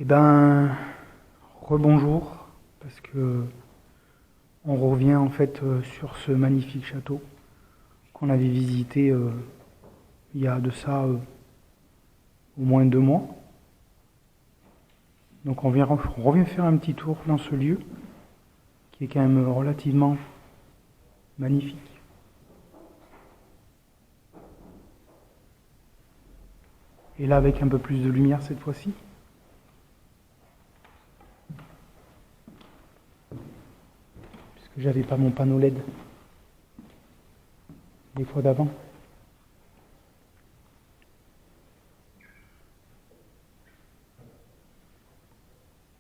Eh ben, rebonjour, parce que on revient en fait sur ce magnifique château qu'on avait visité il y a de ça au moins 2 mois. Donc on revient faire un petit tour dans ce lieu qui est quand même relativement magnifique. Et là avec un peu plus de lumière cette fois-ci. Puisque j'avais pas mon panneau LED les fois d'avant.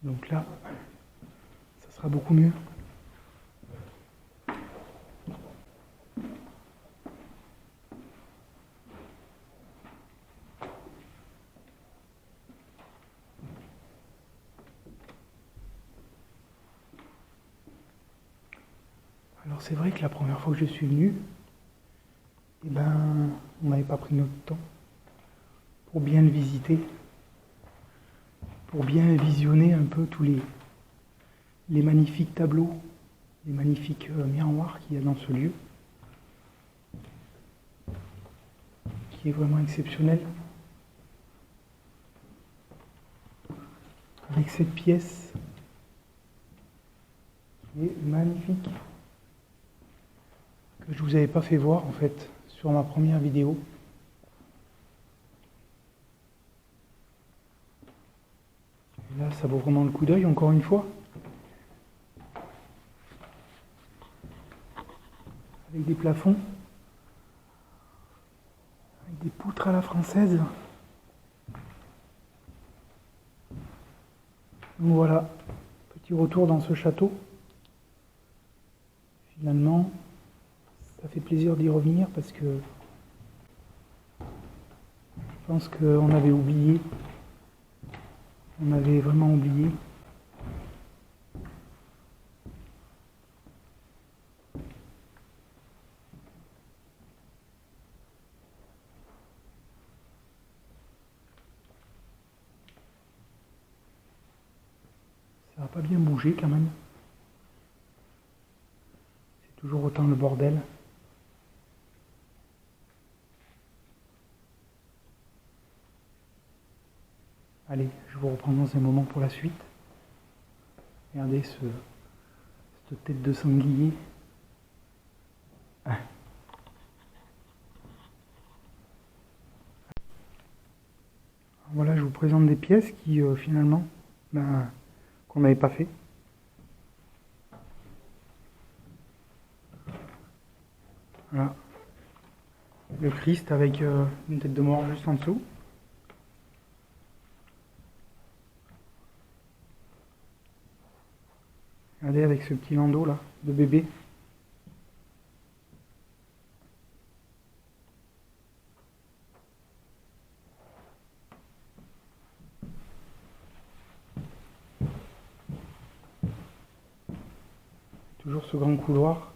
Donc là, ça sera beaucoup mieux. Alors c'est vrai que la première fois que je suis venu, eh ben, on n'avait pas pris notre temps pour bien le visiter, pour bien visionner un peu tous les magnifiques tableaux, les magnifiques miroirs qu'il y a dans ce lieu, qui est vraiment exceptionnel. Avec cette pièce qui est magnifique, que je vous avais pas fait voir en fait sur ma première vidéo. Et là, ça vaut vraiment le coup d'œil encore une fois. Avec des plafonds, avec des poutres à la française. Donc voilà, petit retour dans ce château. Finalement, ça fait plaisir d'y revenir parce que je pense qu'on avait oublié. On avait vraiment oublié. Ça n'a pas bien bougé quand même. C'est toujours autant le bordel. Allez, je vous reprends dans un moment pour la suite. Regardez cette tête de sanglier. Ah. Voilà, je vous présente des pièces qui finalement, qu'on n'avait pas fait. Voilà. Le Christ avec une tête de mort juste en dessous. Regardez avec ce petit landau là, de bébé. Toujours ce grand couloir.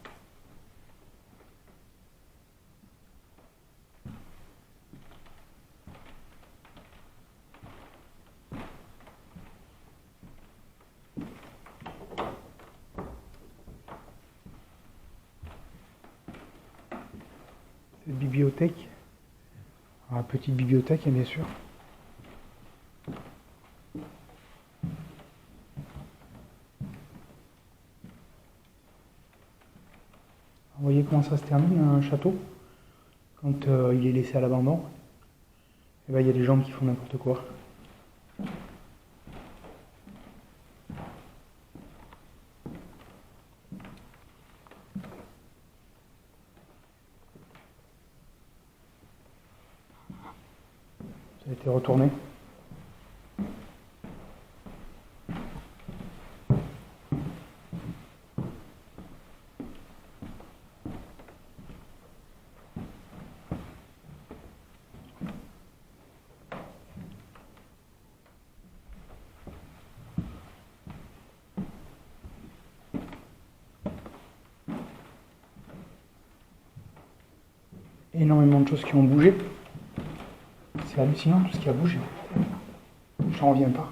Cette bibliothèque. Alors, la petite bibliothèque, bien sûr. Vous voyez comment ça se termine un château quand il est laissé à l'abandon. Et ben, il y a des gens qui font n'importe quoi. Ça a été retourné. Énormément de choses qui ont bougé. C'est hallucinant tout ce qui a bougé. J'en reviens pas.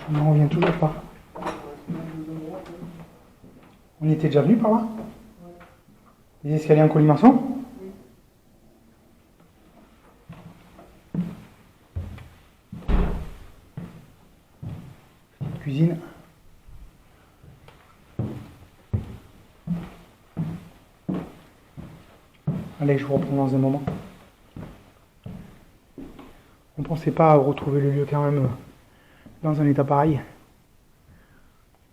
On n'en revient toujours pas. On était déjà venu par là? Les escaliers en colimaçon? Petite cuisine. Allez, je vous reprends dans un moment. On ne pensait pas retrouver le lieu quand même dans un état pareil.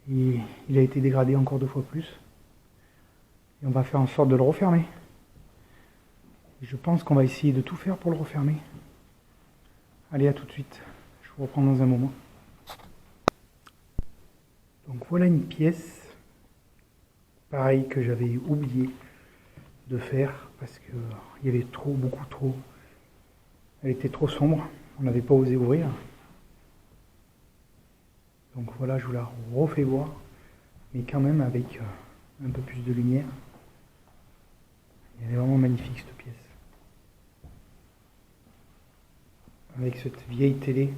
Il a été dégradé encore 2 fois plus. Et on va faire en sorte de le refermer. Et je pense qu'on va essayer de tout faire pour le refermer. Allez, à tout de suite. Je vous reprends dans un moment. Donc voilà une pièce, pareil, que j'avais oublié de faire parce que il y avait beaucoup trop. Elle était trop sombre, on n'avait pas osé ouvrir. Donc voilà, je vous la refais voir, mais quand même avec un peu plus de lumière. Elle est vraiment magnifique cette pièce. Avec cette vieille télé.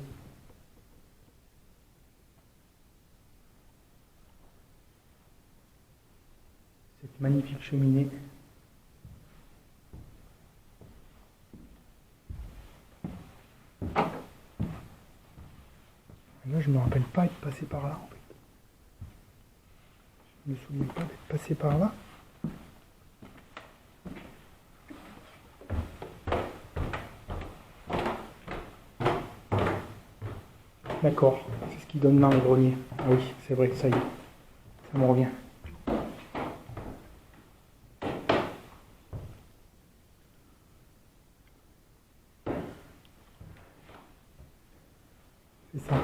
Cette magnifique cheminée. Là, je ne me rappelle pas être passé par là en fait. Je ne me souviens pas d'être passé par là. D'accord, c'est ce qui donne dans le grenier. Ah oui, c'est vrai, ça y est, ça me revient. C'est ça,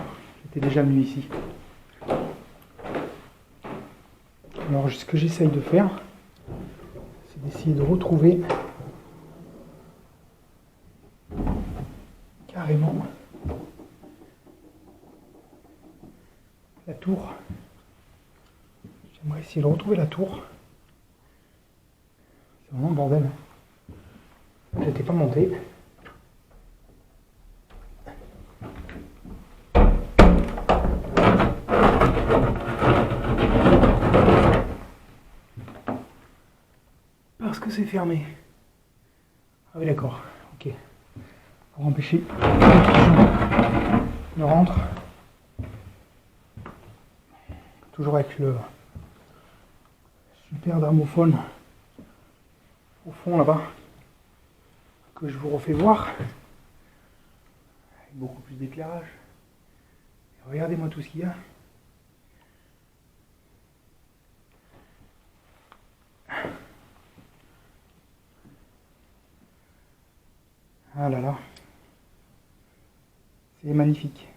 j'étais déjà venu ici. Alors ce que j'essaye de faire, c'est d'essayer de retrouver carrément la tour. J'aimerais essayer de retrouver la tour. C'est vraiment le bordel. J'étais pas monté. Parce que c'est fermé. Ah oui d'accord, ok. Pour empêcher que les pigeons ne rentrent. Toujours avec le super gramophone au fond là-bas, que je vous refais voir, avec beaucoup plus d'éclairage. Regardez-moi tout ce qu'il y a. Ah là là, c'est magnifique.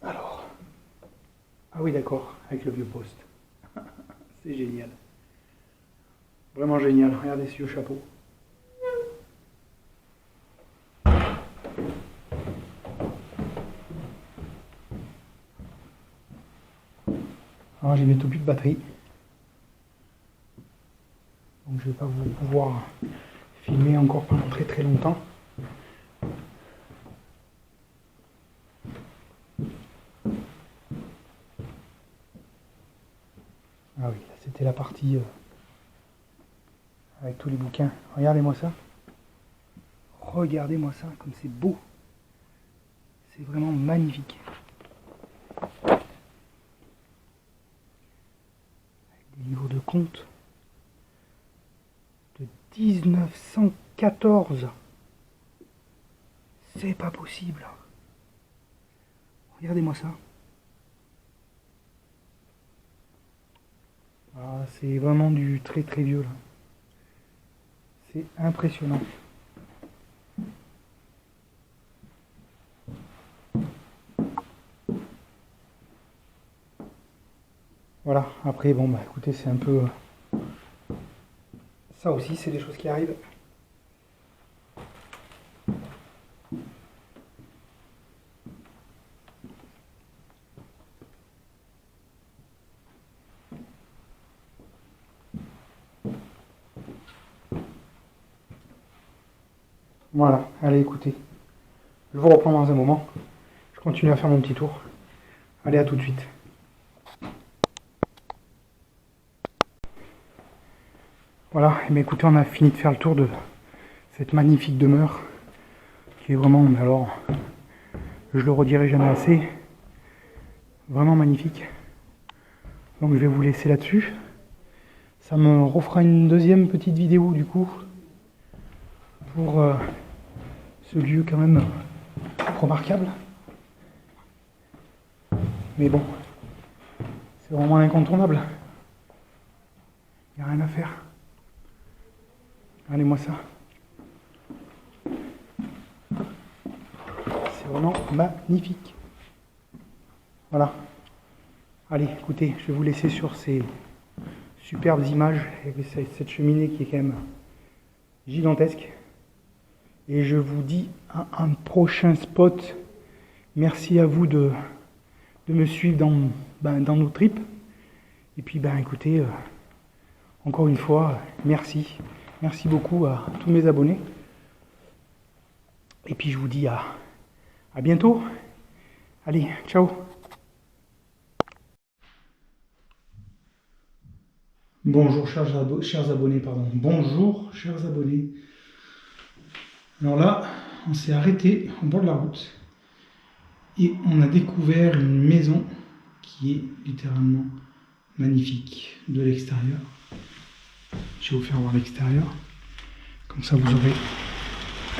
Alors, ah oui d'accord, avec le vieux poste. C'est génial. Vraiment génial, regardez ce vieux chapeau. Alors j'ai bientôt plus de batterie. Donc je ne vais pas vous pouvoir filmer encore pendant très très longtemps. Ah oui, là c'était la partie avec tous les bouquins. Regardez-moi ça. Regardez-moi ça, comme c'est beau. C'est vraiment magnifique. Avec des livres de contes de 1914. C'est pas possible. Regardez-moi ça. Ah, c'est vraiment du très très vieux là. C'est impressionnant. Voilà, après bon bah écoutez, c'est un peu... Ça aussi c'est des choses qui arrivent. Voilà, allez écoutez. Je vous reprends dans un moment. Je continue à faire mon petit tour. Allez, à tout de suite. Voilà, et bien écoutez, on a fini de faire le tour de cette magnifique demeure qui est vraiment, mais alors, je le redirai jamais assez, vraiment magnifique. Donc je vais vous laisser là-dessus. Ça me refera une deuxième petite vidéo du coup pour ce lieu quand même remarquable. Mais bon, c'est vraiment incontournable. Il n'y a rien à faire. Regardez-moi ça. C'est vraiment magnifique. Voilà. Allez, écoutez, je vais vous laisser sur ces superbes images et cette cheminée qui est quand même gigantesque. Et je vous dis à un prochain spot. Merci à vous de me suivre dans nos trips. Et puis, écoutez, encore une fois, merci. Merci beaucoup à tous mes abonnés. Et puis, je vous dis à bientôt. Allez, ciao. Bonjour chers abonnés, pardon. Bonjour chers abonnés. Alors là, on s'est arrêté au bord de la route et on a découvert une maison qui est littéralement magnifique de l'extérieur. Je vais vous faire voir l'extérieur, comme ça vous aurez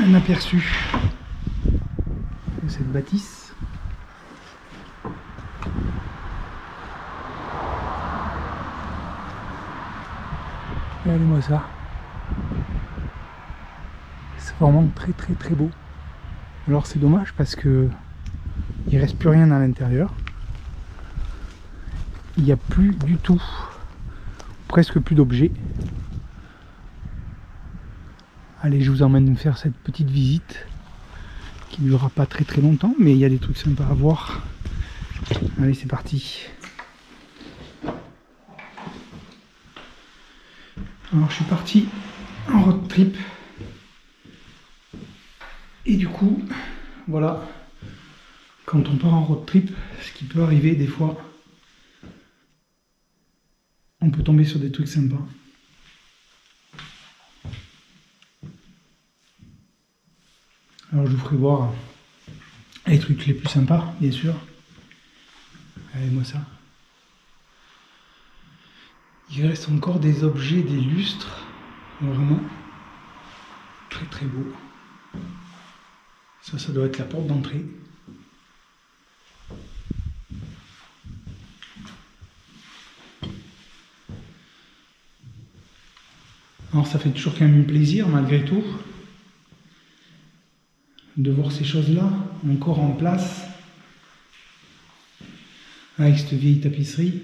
un aperçu de cette bâtisse. Regardez-moi ça. C'est vraiment très très très beau. Alors c'est dommage parce que il reste plus rien à l'intérieur. Il n'y a plus du tout, presque plus d'objets. Allez, je vous emmène faire cette petite visite qui ne durera pas très très longtemps, mais il y a des trucs sympas à voir. Allez, c'est parti. Alors je suis parti en road trip et du coup voilà, quand on part en road trip, ce qui peut arriver des fois, on peut tomber sur des trucs sympas. Alors je vous ferai voir les trucs les plus sympas, bien sûr. Regardez-moi ça. Il reste encore des objets, des lustres, vraiment très très beau. Ça doit être la porte d'entrée. Alors ça fait toujours quand même plaisir malgré tout de voir ces choses-là encore en place avec cette vieille tapisserie.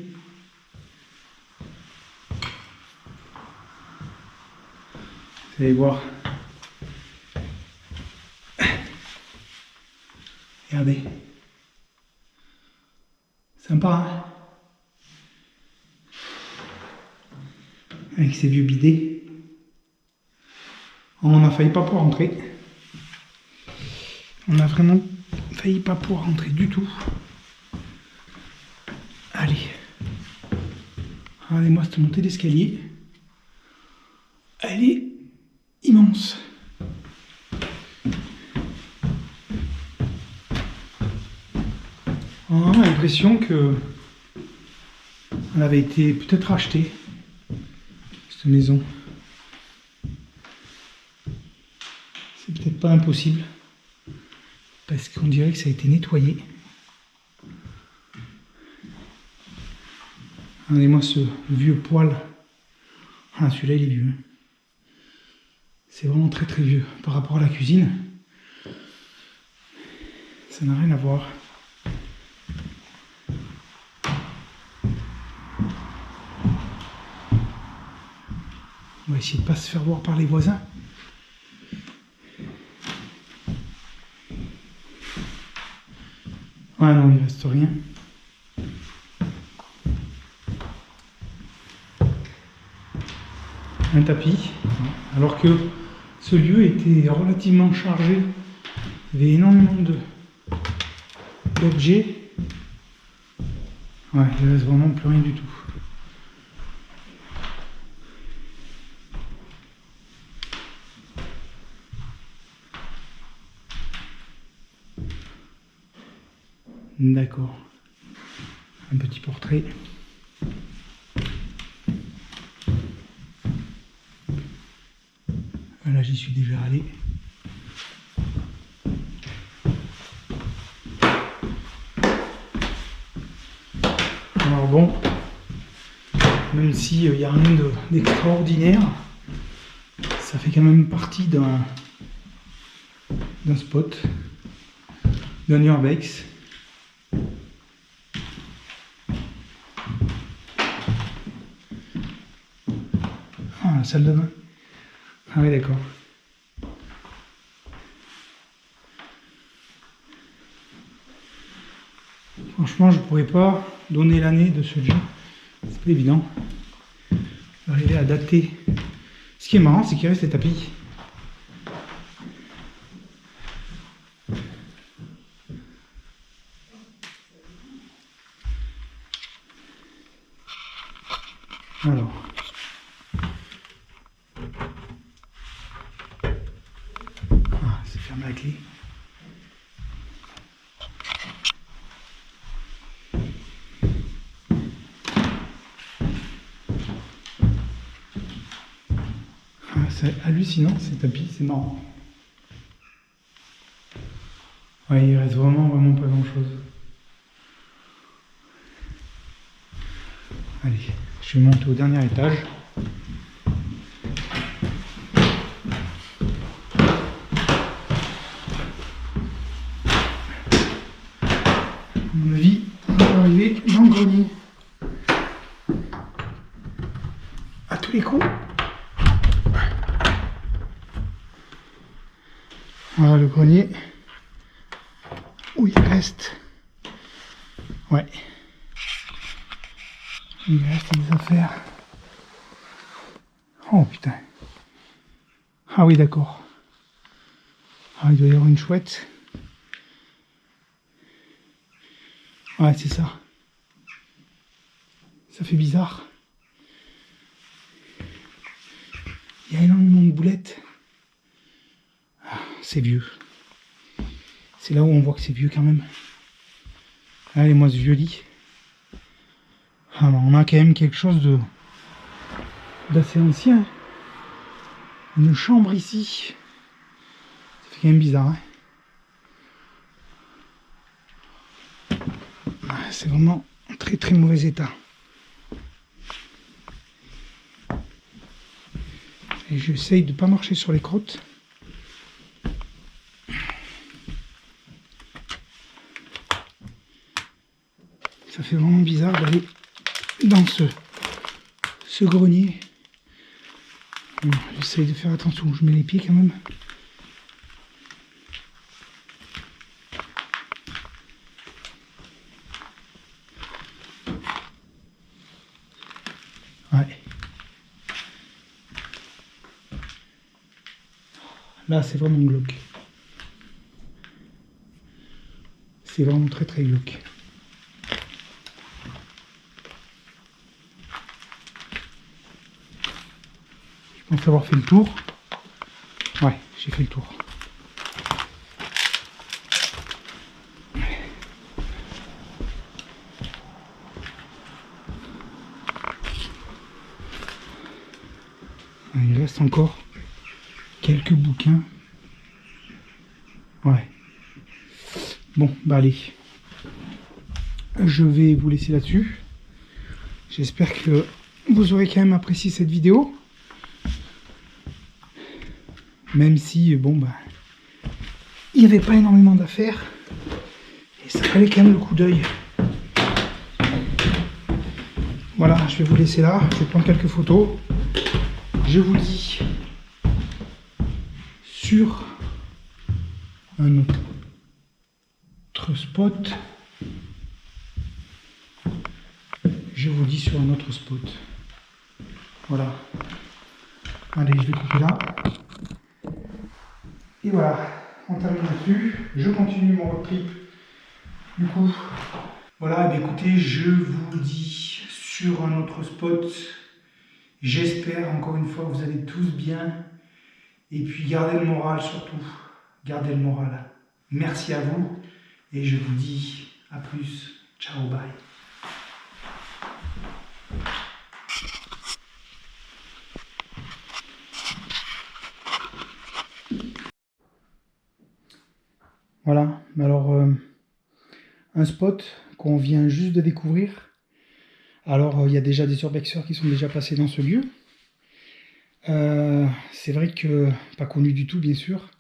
Vous allez voir. Regardez. Sympa, hein? Avec ces vieux bidets. On a failli pas pouvoir rentrer. On a vraiment failli pas pouvoir rentrer du tout. Allez. Regardez-moi cette montée d'escalier. Elle est immense. On a l'impression que elle avait été peut-être achetée, cette maison. C'est peut-être pas impossible, parce qu'on dirait que ça a été nettoyé. Regardez-moi ce vieux poêle. Ah, celui-là il est vieux. C'est vraiment très très vieux par rapport à la cuisine. Ça n'a rien à voir. On va essayer de ne pas se faire voir par les voisins. Ah non, il reste rien. Un tapis. Alors que Ce lieu était relativement chargé. Il y avait énormément d'objets. Ouais, il ne reste vraiment plus rien du tout. D'accord. Un petit portrait. Là, j'y suis déjà allé. Alors bon, même s'il n'y a rien d'extraordinaire, ça fait quand même partie d'un spot, d'un urbex. Ah, la salle de bain. Ah oui, d'accord. Franchement, je pourrais pas donner l'année de ce lieu. C'est pas évident. Arriver à dater. Ce qui est marrant, c'est qu'il reste les tapis. Alors. Ah, c'est fermé à la clé. C'est hallucinant ces tapis, c'est marrant. Ouais, il reste vraiment pas grand chose. Allez, je vais monter au dernier étage. À mon avis, on va arriver dans le grenier. À tous les coups. Voilà le grenier où il reste. Ouais. Il reste des affaires. Oh putain. Ah oui, d'accord. Ah, il doit y avoir une chouette. Ouais, c'est ça. Ça fait bizarre. Il y a énormément de boulettes. Ah, c'est vieux. C'est là où on voit que c'est vieux quand même. Allez, moi ce vieux lit. Alors, on a quand même quelque chose d'assez ancien. Une chambre ici. Ça fait quand même bizarre. Hein. C'est vraiment en très mauvais état. Et j'essaye de ne pas marcher sur les crottes. Ça fait vraiment bizarre d'aller dans ce grenier. Bon, j'essaye de faire attention où je mets les pieds quand même. Ouais. Là, c'est vraiment glauque. C'est vraiment très glauque. Je pense avoir fait le tour. Ouais, j'ai fait le tour. Il reste encore quelques bouquins. Ouais. Bon, bah allez. Je vais vous laisser là-dessus. J'espère que vous aurez quand même apprécié cette vidéo. Même si, bon, bah, il n'y avait pas énormément d'affaires. Et ça fallait quand même le coup d'œil. Voilà, je vais vous laisser là. Je vais prendre quelques photos. Je vous dis sur un autre spot. Je vous dis sur un autre spot. Voilà. Allez, je vais couper là. Et voilà, on termine là-dessus. Je continue mon road trip. Du coup, voilà, eh bien, écoutez, je vous dis sur un autre spot. J'espère encore une fois que vous allez tous bien. Et puis gardez le moral surtout. Gardez le moral. Merci à vous. Et je vous dis à plus. Ciao, bye. Voilà, alors un spot qu'on vient juste de découvrir. Alors il y a déjà des urbexeurs qui sont déjà passés dans ce lieu. C'est vrai que pas connu du tout bien sûr,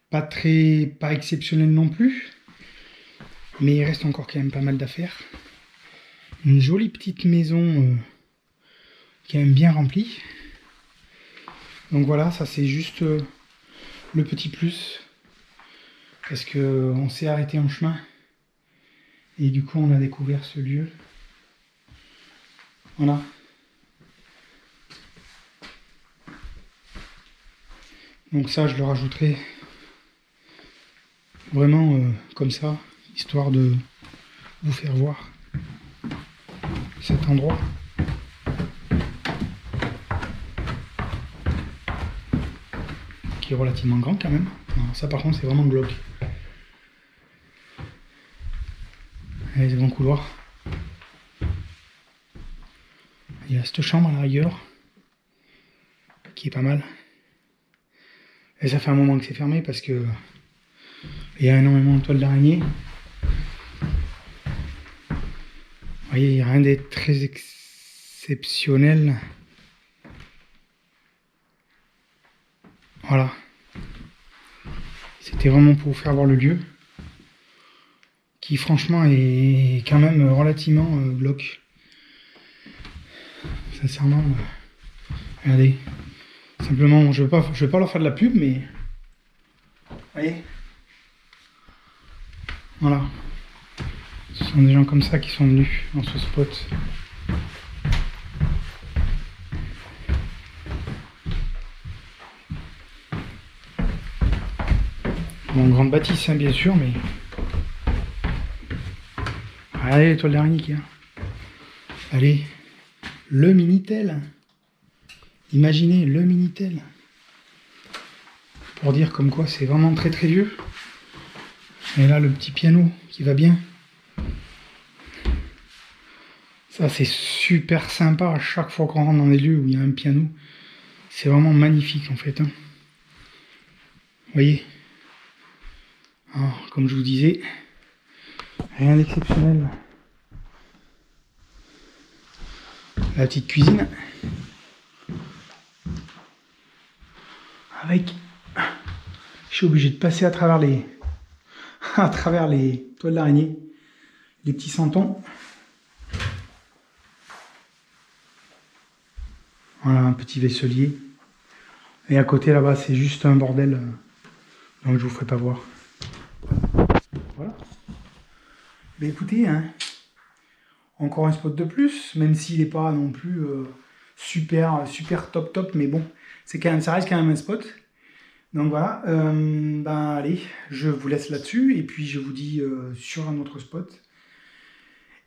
pas exceptionnel non plus, mais il reste encore quand même pas mal d'affaires. Une jolie petite maison qui est quand même bien remplie. Donc voilà, ça c'est juste le petit plus. Parce qu'on s'est arrêté en chemin. Et du coup, on a découvert ce lieu. Voilà. Donc ça, je le rajouterai vraiment comme ça, histoire de vous faire voir cet endroit. Qui est relativement grand quand même. Alors ça, par contre, c'est vraiment glauque. Allez, c'est bon couloir. Il y a cette chambre à la rigueur, qui est pas mal. Et ça fait un moment que c'est fermé parce que il y a énormément de toiles d'araignée. Vous voyez, il n'y a rien d'être très exceptionnel. Voilà. C'était vraiment pour vous faire voir le lieu. Qui franchement est quand même relativement glauque. Sincèrement, regardez. Simplement, je vais pas leur faire de la pub, mais vous voyez, voilà. Ce sont des gens comme ça qui sont venus dans ce spot. Bon, grande bâtisse, hein, bien sûr, mais allez, l'étoile d'araignée qu'il y a. Allez, le Minitel. Imaginez le Minitel. Pour dire comme quoi c'est vraiment très très vieux. Et là, le petit piano qui va bien. Ça, c'est super sympa à chaque fois qu'on rentre dans des lieux où il y a un piano. C'est vraiment magnifique en fait. Hein. Vous voyez. Alors, comme je vous disais, rien d'exceptionnel. La petite cuisine. Avec... Je suis obligé de passer à travers les toiles d'araignée. Les petits santons. Voilà, un petit vaisselier. Et à côté là-bas, c'est juste un bordel. Donc je vous ferai pas voir. Voilà. Mais écoutez, hein, encore un spot de plus, même s'il n'est pas non plus super top, mais bon, ça reste quand même un spot. Donc voilà, ben allez, je vous laisse là-dessus, et puis je vous dis sur un autre spot.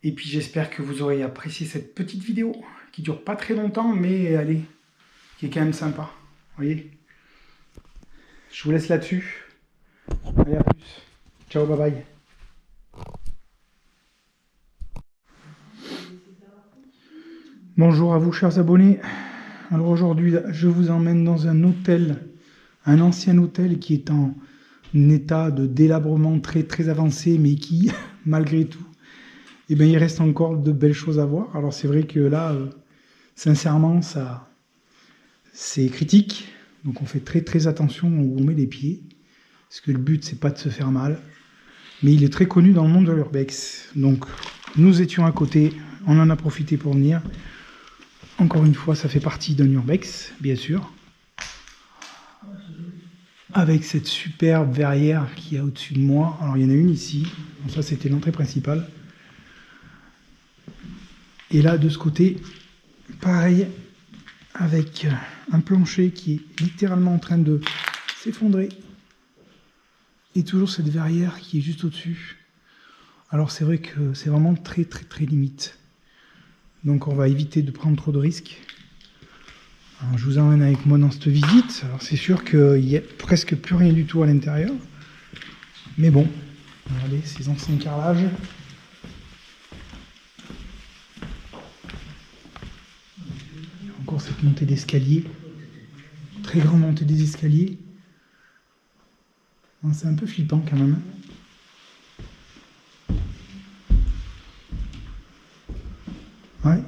Et puis j'espère que vous aurez apprécié cette petite vidéo, qui dure pas très longtemps, mais allez, qui est quand même sympa. Vous voyez, je vous laisse là-dessus. Allez, à plus. Ciao, bye bye. Bonjour à vous, chers abonnés. Alors aujourd'hui, je vous emmène dans un hôtel, un ancien hôtel qui est en état de délabrement très très avancé, mais qui, malgré tout, eh bien, il reste encore de belles choses à voir. Alors c'est vrai que là, sincèrement, ça, c'est critique. Donc on fait très très attention où on met les pieds, parce que le but c'est pas de se faire mal. Mais il est très connu dans le monde de l'urbex. Donc nous étions à côté, on en a profité pour venir. Encore une fois, ça fait partie d'un urbex, bien sûr. Avec cette superbe verrière qui est au-dessus de moi. Alors, il y en a une ici. Donc, ça, c'était l'entrée principale. Et là, de ce côté, pareil, avec un plancher qui est littéralement en train de s'effondrer. Et toujours cette verrière qui est juste au-dessus. Alors c'est vrai que c'est vraiment très limite. Donc on va éviter de prendre trop de risques. Alors, je vous emmène avec moi dans cette visite. Alors c'est sûr qu'il n'y a presque plus rien du tout à l'intérieur. Mais bon, regardez ces anciens carrelages. Encore cette montée d'escalier. Très grande montée des escaliers. C'est un peu flippant quand même. Ouais.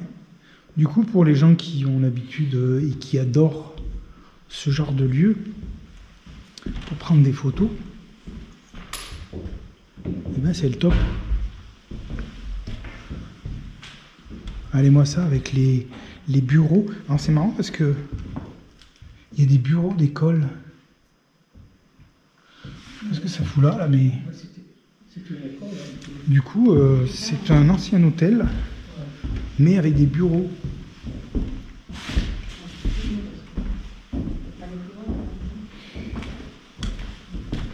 Du coup, pour les gens qui ont l'habitude et qui adorent ce genre de lieu, pour prendre des photos, eh ben c'est le top. Allez-moi ça avec les bureaux. Alors c'est marrant parce que il y a des bureaux d'école. Qu'est-ce que ça fout là, mais... Du coup, c'est un ancien hôtel, mais avec des bureaux.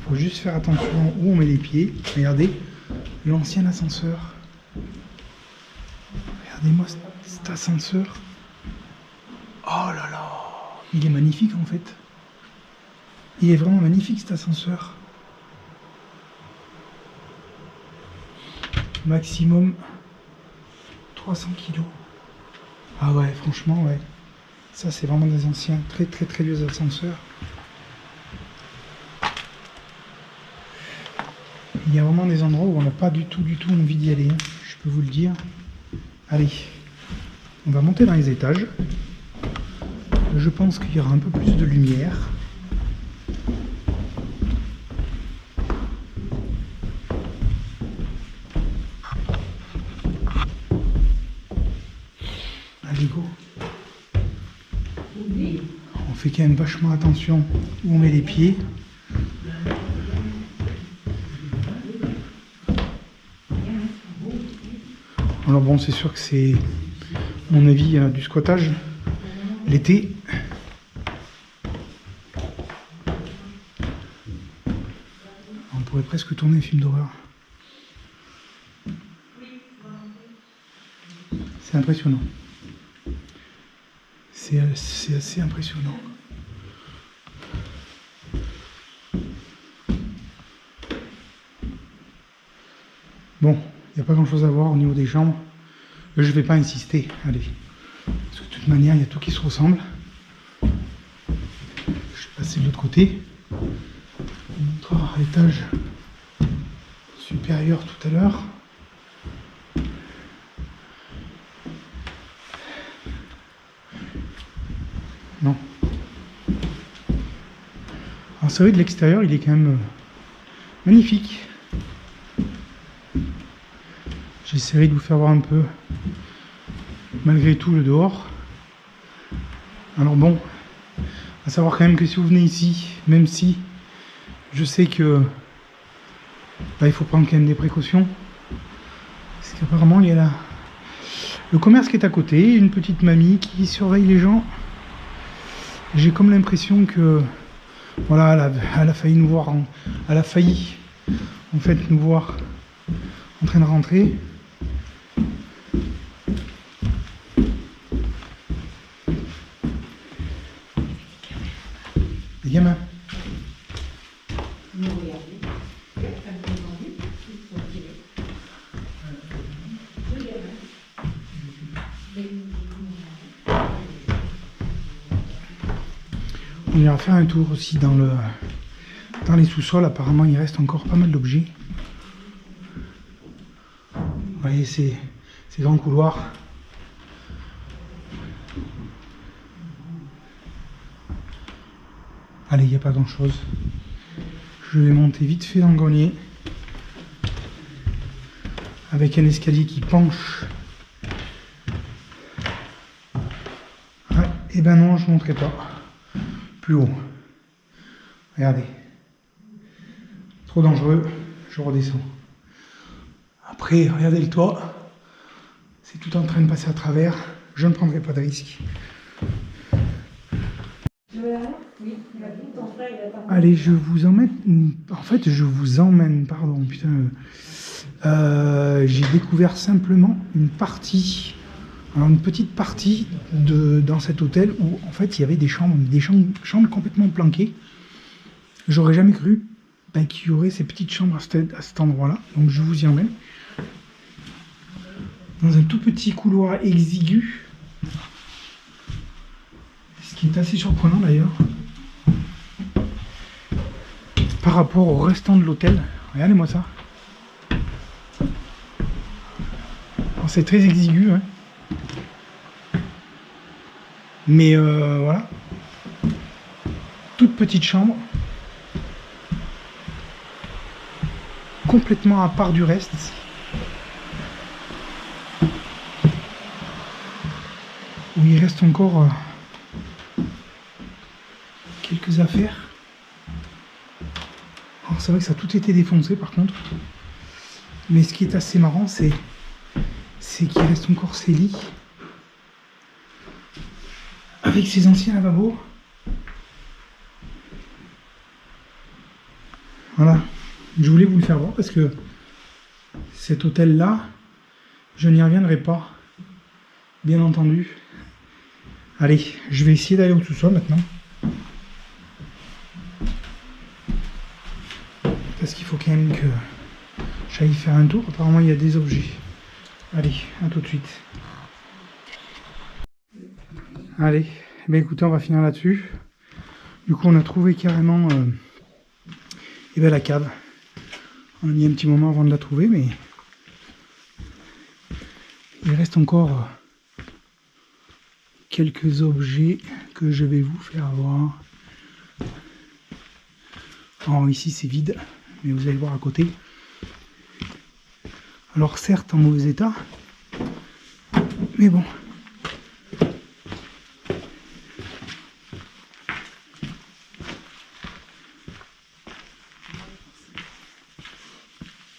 Faut juste faire attention où on met les pieds. Regardez, l'ancien ascenseur. Regardez-moi cet ascenseur. Oh là là, il est magnifique en fait. Il est vraiment magnifique cet ascenseur. Maximum 300 kilos. Ah ouais, franchement, ouais. Ça, c'est vraiment des anciens, très vieux ascenseurs. Il y a vraiment des endroits où on n'a pas du tout envie d'y aller, hein, je peux vous le dire. Allez, on va monter dans les étages. Je pense qu'il y aura un peu plus de lumière. Allez, go. On fait quand même vachement attention où on met les pieds. Alors bon, c'est sûr que c'est, à mon avis, du squattage l'été. On pourrait presque tourner un film d'horreur. C'est impressionnant. C'est assez impressionnant. Bon, il n'y a pas grand chose à voir au niveau des chambres. Je ne vais pas insister. Allez. Parce que de toute manière, il y a tout qui se ressemble. Je vais passer de l'autre côté. On montrera à l'étage supérieur tout à l'heure. Non. Alors c'est vrai, de l'extérieur, il est quand même magnifique. J'essaierai de vous faire voir un peu, malgré tout, le dehors. Alors bon, à savoir quand même que si vous venez ici, même si je sais que il faut prendre quand même des précautions, parce qu'apparemment il y a le commerce qui est à côté, une petite mamie qui surveille les gens. J'ai comme l'impression que voilà, elle a failli nous voir, elle a failli en fait nous voir en train de rentrer. Les gamins. On ira faire un tour aussi dans les sous-sols. Apparemment, il reste encore pas mal d'objets. Vous voyez ces grands couloirs. Allez, il n'y a pas grand-chose. Je vais monter vite fait dans le grenier. Avec un escalier qui penche. Ouais, et ben non, je ne monterai pas. Plus haut. Regardez. Trop dangereux. Je redescends. Après, regardez le toit. C'est tout en train de passer à travers. Je ne prendrai pas de risque. Allez, je vous emmène. En fait, je vous emmène, pardon, putain. J'ai découvert simplement une partie, alors une petite partie dans cet hôtel où en fait il y avait des chambres complètement planquées. J'aurais jamais cru qu'il y aurait ces petites chambres à cet endroit-là. Donc je vous y emmène. Dans un tout petit couloir exigu. Ce qui est assez surprenant d'ailleurs. Par rapport au restant de l'hôtel. Regardez-moi ça. C'est très exigu. Hein. Mais voilà. Toute petite chambre. Complètement à part du reste. Où il reste encore quelques affaires. Alors c'est vrai que ça a tout été défoncé par contre. Mais ce qui est assez marrant, c'est qu'il reste encore ces lits. Avec ces anciens lavabos. Voilà. Je voulais vous le faire voir parce que cet hôtel-là, je n'y reviendrai pas. Bien entendu. Allez, je vais essayer d'aller au sous-sol maintenant. Parce qu'il faut quand même que j'aille faire un tour. Apparemment, il y a des objets. Allez, à tout de suite. Allez, écoutez, on va finir là-dessus. Du coup, on a trouvé carrément la cave. On a mis un petit moment avant de la trouver, mais il reste encore quelques objets que je vais vous faire voir. Alors ici c'est vide, mais vous allez voir à côté. Alors certes en mauvais état, mais bon.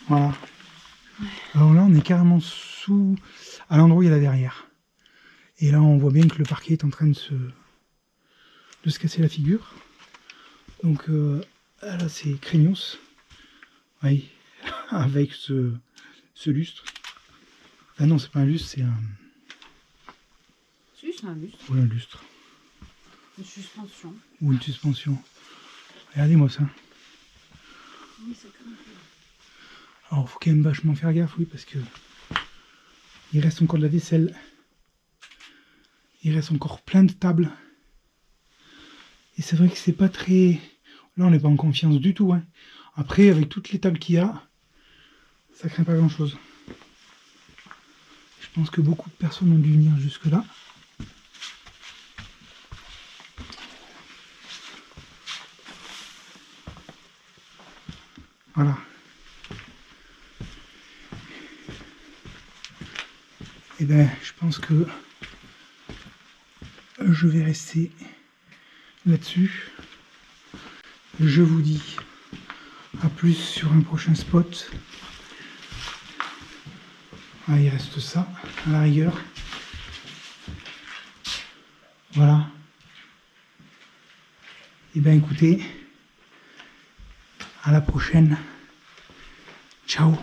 Voilà. Alors là on est carrément à l'endroit où il y a la verrière. Et là on voit bien que le parquet est en train de se casser la figure. Donc là c'est craignos. Oui, avec ce lustre. Ah non, c'est pas un lustre, c'est un... Si, c'est un lustre. Oui, un lustre. Une suspension. Ou une suspension. Regardez-moi ça. Oui, c'est comme ça. Alors, faut quand même vachement faire gaffe, oui, parce que il reste encore de la vaisselle. Il reste encore plein de tables. Et c'est vrai que c'est pas très... Là, on n'est pas en confiance du tout. Hein. Après, avec toutes les tables qu'il y a, ça craint pas grand-chose. Je pense que beaucoup de personnes ont dû venir jusque-là. Voilà. Et ben, je pense que je vais rester là-dessus. Je vous dis à plus sur un prochain spot. Ah, il reste ça, à la rigueur. Voilà. Et bien écoutez, à la prochaine. Ciao.